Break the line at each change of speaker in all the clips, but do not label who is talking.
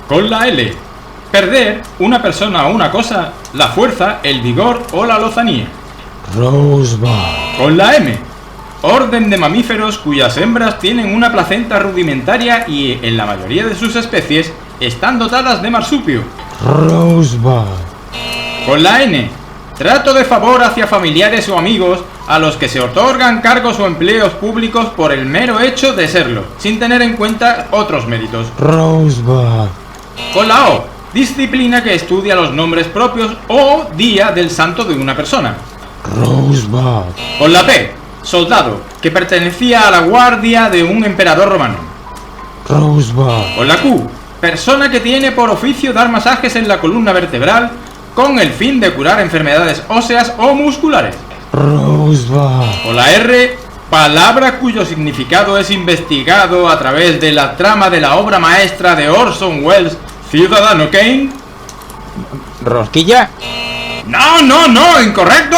Con la L. Perder una persona o una cosa, la fuerza, el vigor o la lozanía.
Rosebud.
Con la M. Orden de mamíferos cuyas hembras tienen una placenta rudimentaria y, en la mayoría de sus especies, están dotadas de marsupio.
Rosebud.
Con la N. Trato de favor hacia familiares o amigos a los que se otorgan cargos o empleos públicos por el mero hecho de serlo, sin tener en cuenta otros méritos.
Rosebud.
Con la O. Disciplina que estudia los nombres propios o día del santo de una persona.
Rosebud.
Con la P. Soldado, que pertenecía a la guardia de un emperador romano.
Rosebud.
Con la Q. Persona que tiene por oficio dar masajes en la columna vertebral con el fin de curar enfermedades óseas o musculares.
Rosebud.
Con la R. Palabra cuyo significado es investigado a través de la trama de la obra maestra de Orson Welles, Ciudadano Kane.
¿Rosquilla?
¡No! ¡Incorrecto!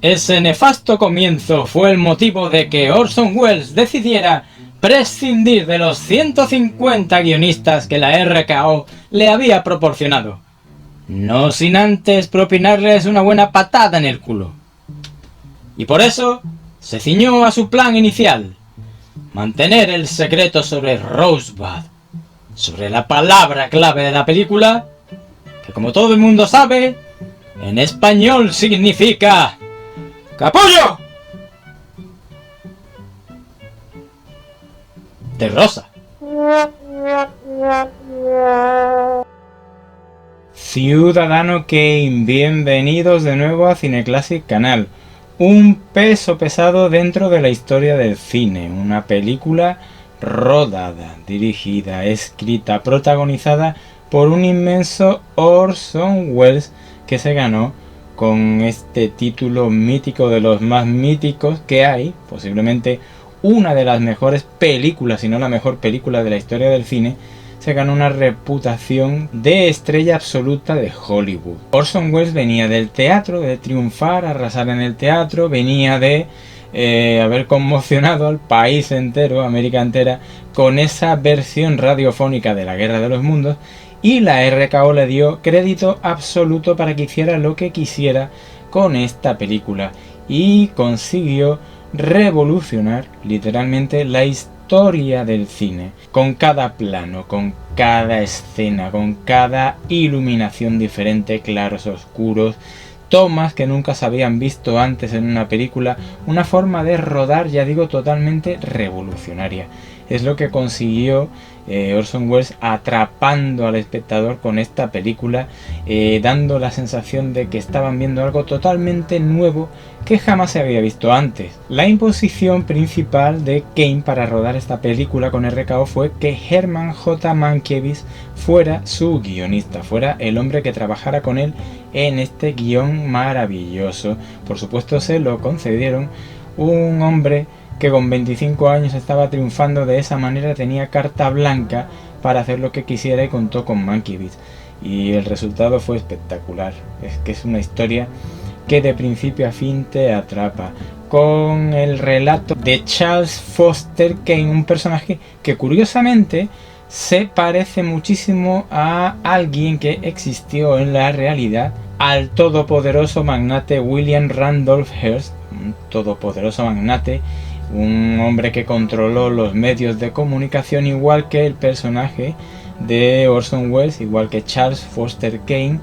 Ese nefasto comienzo fue el motivo de que Orson Welles decidiera prescindir de los 150 guionistas que la RKO le había proporcionado, no sin antes propinarles una buena patada en el culo. Y por eso se ciñó a su plan inicial: mantener el secreto sobre Rosebud, sobre la palabra clave de la película, que, como todo el mundo sabe, en español significa ¡capullo! De rosa. Ciudadano Kane, bienvenidos de nuevo a Cineclassic Canal. Un peso pesado dentro de la historia del cine, una película rodada, dirigida, escrita, protagonizada por un inmenso Orson Welles, que se ganó con este título mítico, de los más míticos que hay, posiblemente una de las mejores películas, si no la mejor película de la historia del cine. Se ganó una reputación de estrella absoluta de Hollywood. Orson Welles venía del teatro, de triunfar, arrasar en el teatro, venía de haber conmocionado al país entero, América entera, con esa versión radiofónica de La Guerra de los Mundos, y la RKO le dio crédito absoluto para que hiciera lo que quisiera con esta película, y consiguió revolucionar literalmente la historia del cine, con cada plano, con cada escena, con cada iluminación diferente, claros, oscuros, tomas que nunca se habían visto antes en una película, una forma de rodar, ya digo, totalmente revolucionaria. Es lo que consiguió Orson Welles, atrapando al espectador con esta película, dando la sensación de que estaban viendo algo totalmente nuevo que jamás se había visto antes. La imposición principal de Kane para rodar esta película con RKO fue que Herman J. Mankiewicz fuera su guionista, fuera el hombre que trabajara con él en este guión maravilloso. Por supuesto se lo concedieron. Un hombre que con 25 años estaba triunfando de esa manera, tenía carta blanca para hacer lo que quisiera, y contó con Mankiewicz. Y el resultado fue espectacular. Es que es una historia que de principio a fin te atrapa, con el relato de Charles Foster Kane, un personaje que curiosamente se parece muchísimo a alguien que existió en la realidad, al todopoderoso magnate William Randolph Hearst, un todopoderoso magnate, un hombre que controló los medios de comunicación, igual que el personaje de Orson Welles, igual que Charles Foster Kane.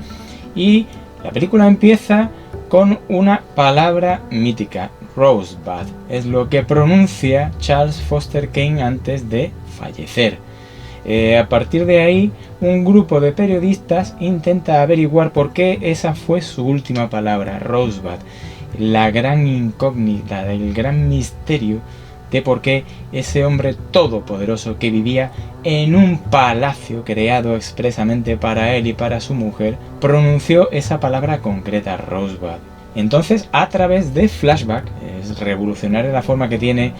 Y la película empieza con una palabra mítica, Rosebud. Es lo que pronuncia Charles Foster Kane antes de fallecer. A partir de ahí, un grupo de periodistas intenta averiguar por qué esa fue su última palabra, Rosebud. La gran incógnita, el gran misterio de por qué ese hombre todopoderoso, que vivía en un palacio creado expresamente para él y para su mujer, pronunció esa palabra concreta, Rosebud. Entonces, a través de flashback, es revolucionaria la forma que tiene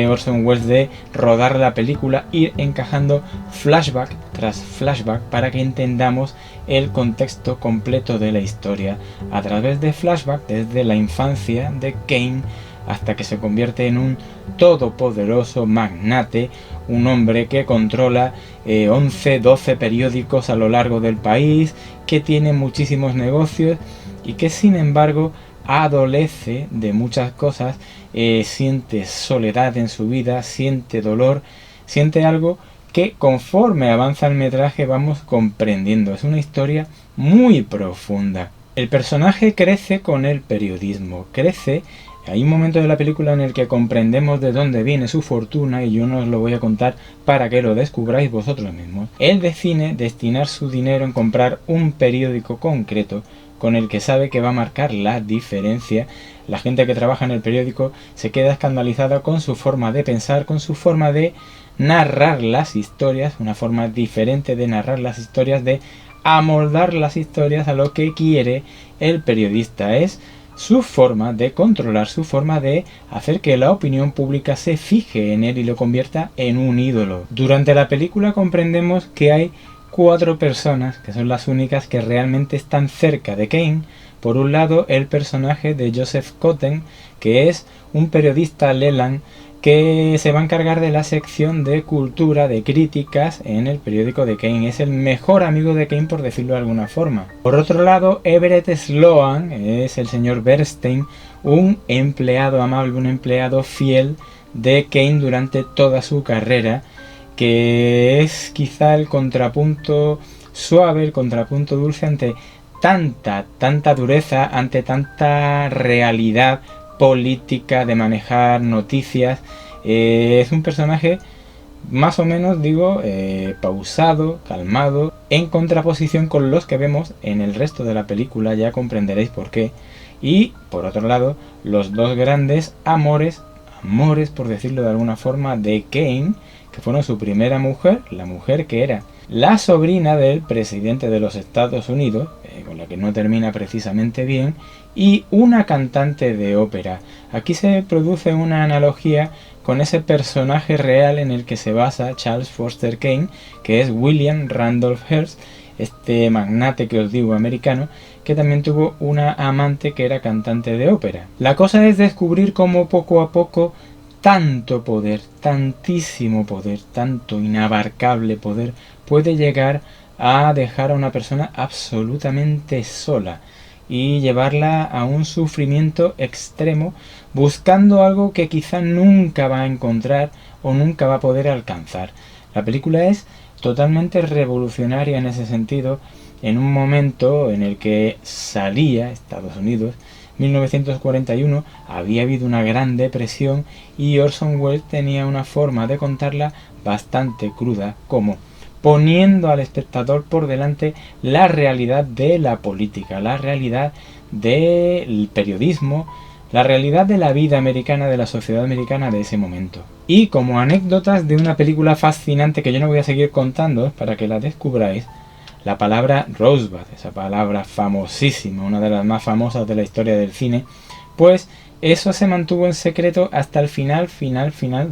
Orson Welles de rodar la película, ir encajando flashback tras flashback para que entendamos el contexto completo de la historia. A través de flashback, desde la infancia de Kane hasta que se convierte en un todopoderoso magnate, un hombre que controla 11-12 periódicos a lo largo del país, que tiene muchísimos negocios y que sin embargo adolece de muchas cosas, siente soledad en su vida, siente dolor, siente algo que conforme avanza el metraje vamos comprendiendo. Es una historia muy profunda. El personaje crece con el periodismo, crece. Hay un momento de la película en el que comprendemos de dónde viene su fortuna y yo no os lo voy a contar para que lo descubráis vosotros mismos. Él decide destinar su dinero en comprar un periódico concreto con el que sabe que va a marcar la diferencia. La gente que trabaja en el periódico se queda escandalizada con su forma de pensar, con su forma de narrar las historias, una forma diferente de narrar las historias, de amoldar las historias a lo que quiere el periodista. Es su forma de controlar, su forma de hacer que la opinión pública se fije en él y lo convierta en un ídolo. Durante la película comprendemos que hay 4 personas que son las únicas que realmente están cerca de Kane. Por un lado, el personaje de Joseph Cotten, que es un periodista Leland que se va a encargar de la sección de cultura, de críticas en el periódico de Kane. Es el mejor amigo de Kane, por decirlo de alguna forma. Por otro lado, Everett Sloan es el señor Bernstein, un empleado amable, un empleado fiel de Kane durante toda su carrera, que es quizá el contrapunto suave, el contrapunto dulce ante tanta dureza, ante tanta realidad política de manejar noticias. Es un personaje más o menos, pausado, calmado, en contraposición con los que vemos en el resto de la película, ya comprenderéis por qué. Y por otro lado, los 2 grandes amores, por decirlo de alguna forma, de Kane, que fueron su primera mujer, la mujer que era la sobrina del presidente de los Estados Unidos, con la que no termina precisamente bien, y una cantante de ópera. Aquí se produce una analogía con ese personaje real en el que se basa Charles Foster Kane, que es William Randolph Hearst, este magnate que os digo americano, que también tuvo una amante que era cantante de ópera. La cosa es descubrir cómo poco a poco tanto poder, tantísimo poder, tanto inabarcable poder puede llegar a dejar a una persona absolutamente sola y llevarla a un sufrimiento extremo, buscando algo que quizá nunca va a encontrar o nunca va a poder alcanzar. La película es totalmente revolucionaria en ese sentido, en un momento en el que salía Estados Unidos, 1941, había habido una gran depresión y Orson Welles tenía una forma de contarla bastante cruda, como poniendo al espectador por delante la realidad de la política, la realidad del periodismo, la realidad de la vida americana, de la sociedad americana de ese momento. Y como anécdotas de una película fascinante que yo no voy a seguir contando para que la descubráis, la palabra Rosebud, esa palabra famosísima, una de las más famosas de la historia del cine, pues eso se mantuvo en secreto hasta el final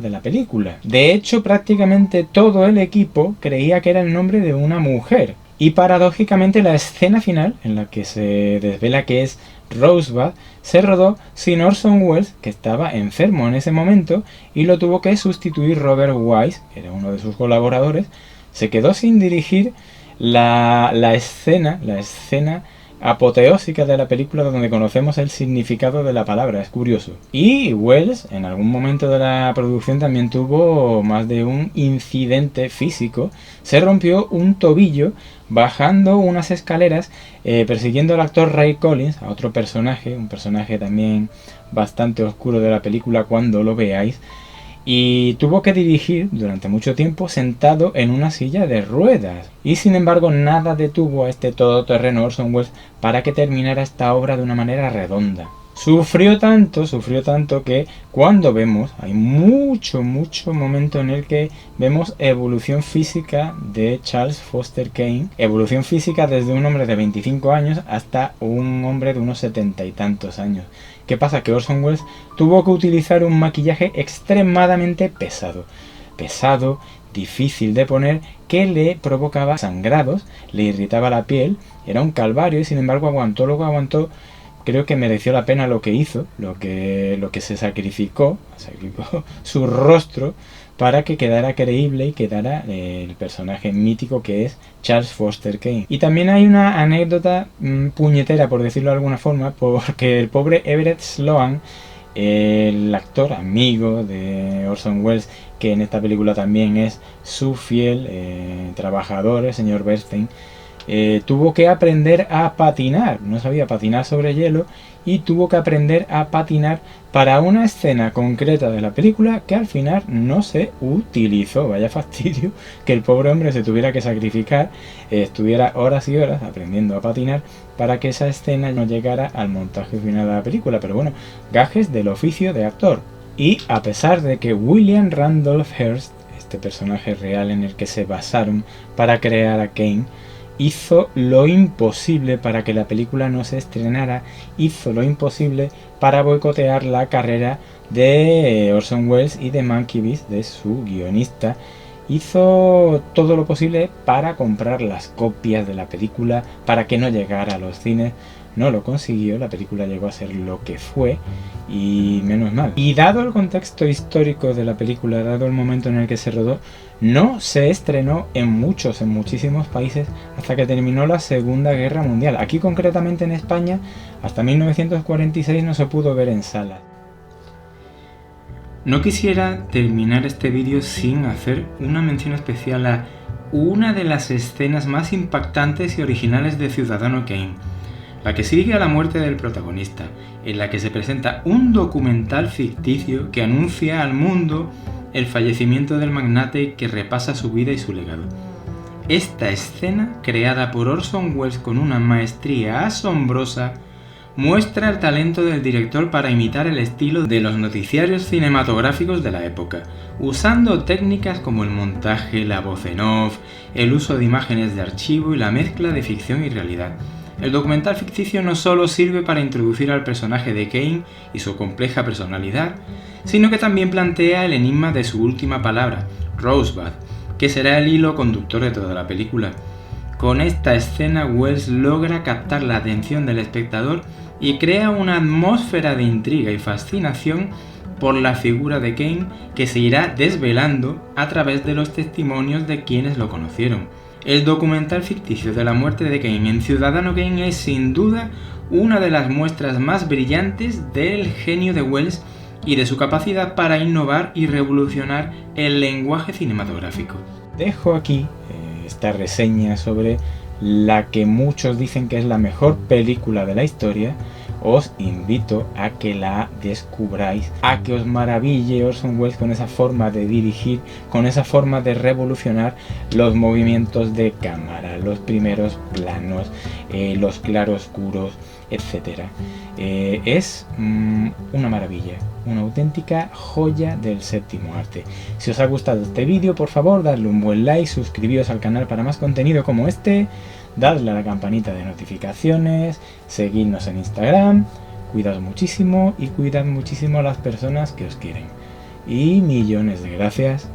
de la película. De hecho, prácticamente todo el equipo creía que era el nombre de una mujer. Y paradójicamente la escena final, en la que se desvela que es Rosebud, se rodó sin Orson Welles, que estaba enfermo en ese momento, y lo tuvo que sustituir Robert Wise, que era uno de sus colaboradores. Se quedó sin dirigir la escena apoteósica de la película, donde conocemos el significado de la palabra. Es curioso. Y Welles en algún momento de la producción también tuvo más de un incidente físico. Se rompió un tobillo bajando unas escaleras, persiguiendo al actor Ray Collins, a otro personaje, un personaje también bastante oscuro de la película cuando lo veáis. Y tuvo que dirigir durante mucho tiempo sentado en una silla de ruedas. Y sin embargo nada detuvo a este todoterreno Orson Welles para que terminara esta obra de una manera redonda. Sufrió tanto que cuando vemos, hay mucho momento en el que vemos evolución física de Charles Foster Kane. Evolución física desde un hombre de 25 años hasta un hombre de unos 70 y tantos años. ¿Qué pasa? Que Orson Welles tuvo que utilizar un maquillaje extremadamente pesado, difícil de poner, que le provocaba sangrados, le irritaba la piel, era un calvario y sin embargo aguantó creo que mereció la pena lo que hizo, lo que se sacrificó su rostro para que quedara creíble y quedara el personaje mítico que es Charles Foster Kane. Y también hay una anécdota puñetera, por decirlo de alguna forma, porque el pobre Everett Sloan, el actor amigo de Orson Welles, que en esta película también es su fiel trabajador, el señor Bernstein, tuvo que aprender a patinar, no sabía patinar sobre hielo y tuvo que aprender a patinar para una escena concreta de la película que al final no se utilizó. Vaya fastidio que el pobre hombre se tuviera que sacrificar, estuviera horas y horas aprendiendo a patinar para que esa escena no llegara al montaje final de la película. Pero bueno, gajes del oficio de actor. Y a pesar de que William Randolph Hearst, este personaje real en el que se basaron para crear a Kane, hizo lo imposible para que la película no se estrenara, hizo lo imposible para boicotear la carrera de Orson Welles y de Mankiewicz, de su guionista. Hizo todo lo posible para comprar las copias de la película para que no llegara a los cines. No lo consiguió, la película llegó a ser lo que fue y menos mal. Y dado el contexto histórico de la película, dado el momento en el que se rodó, no se estrenó en muchísimos países hasta que terminó la Segunda Guerra Mundial. Aquí concretamente en España, hasta 1946 no se pudo ver en salas. No quisiera terminar este vídeo sin hacer una mención especial a una de las escenas más impactantes y originales de Ciudadano Kane, la que sigue a la muerte del protagonista, en la que se presenta un documental ficticio que anuncia al mundo el fallecimiento del magnate y que repasa su vida y su legado. Esta escena, creada por Orson Welles con una maestría asombrosa, muestra el talento del director para imitar el estilo de los noticiarios cinematográficos de la época, usando técnicas como el montaje, la voz en off, el uso de imágenes de archivo y la mezcla de ficción y realidad. El documental ficticio no solo sirve para introducir al personaje de Kane y su compleja personalidad, sino que también plantea el enigma de su última palabra, Rosebud, que será el hilo conductor de toda la película. Con esta escena, Welles logra captar la atención del espectador y crea una atmósfera de intriga y fascinación por la figura de Kane que se irá desvelando a través de los testimonios de quienes lo conocieron. El documental ficticio de la muerte de Kane en Ciudadano Kane es sin duda una de las muestras más brillantes del genio de Welles y de su capacidad para innovar y revolucionar el lenguaje cinematográfico. Dejo aquí esta reseña sobre la que muchos dicen que es la mejor película de la historia. Os invito a que la descubráis, a que os maraville Orson Welles con esa forma de dirigir, con esa forma de revolucionar los movimientos de cámara, los primeros planos, los claroscuros, etc. Es una maravilla, una auténtica joya del séptimo arte. Si os ha gustado este vídeo, por favor, dadle un buen like, suscribíos al canal para más contenido como este, dadle a la campanita de notificaciones, seguidnos en Instagram, cuidad muchísimo y cuidad muchísimo a las personas que os quieren. Y millones de gracias